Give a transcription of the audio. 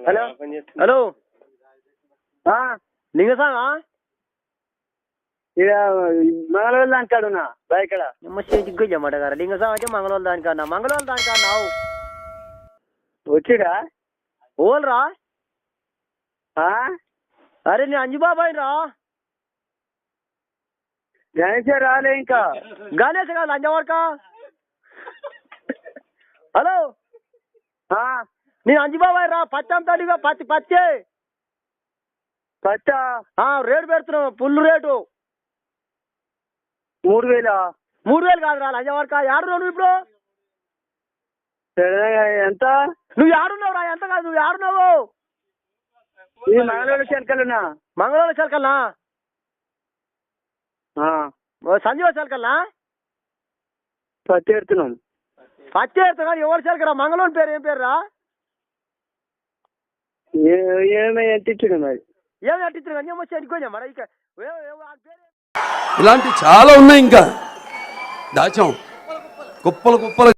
hello hello లింగసామా ఇక మంగళవారం దానికాడున్నా బయకడ మాట గారు లింగసామ అయితే మంగళవారం దానికన్నా దానికన్నావు వచ్చిడా ఓల్రా అరే నేను అంజుబాబాయ్ రా గణేష్ రాలే ఇంకా గణేష్ కాదు లంజవాడక హలో నేను అంజుబాబాయ్ రా పచ్చాం తల్లిగా పచ్చే పచ్చా రేటు పెడుతున్నావు ఫుల్ రేటు 3000 కాదురా లంజవాడక ఏడున్నావు నువ్వు ఇప్పుడు ఎంత నువ్వు ఏడున్నావు రా ఎంత కాదు నువ్వు ఏడున్నావు ఈ మంగళవారం చెలకలున్నా మంగళవారం చెలకల్నా సంజీవ చెలకల్నా పత్తి ఎడుతున్నాం పచ్చి ఎడుతున్నా ఎవరు చెలకరా మంగళవారం పేరు ఏం పేరు రా ఏమై ఎంత ఇచ్చిండు మరి ఏమి అట్టించారు కానీ వచ్చి అనుకోజా మరి ఇక ఇలాంటి చాలా ఉన్నాయి ఇంకా దాచాం కుప్పలు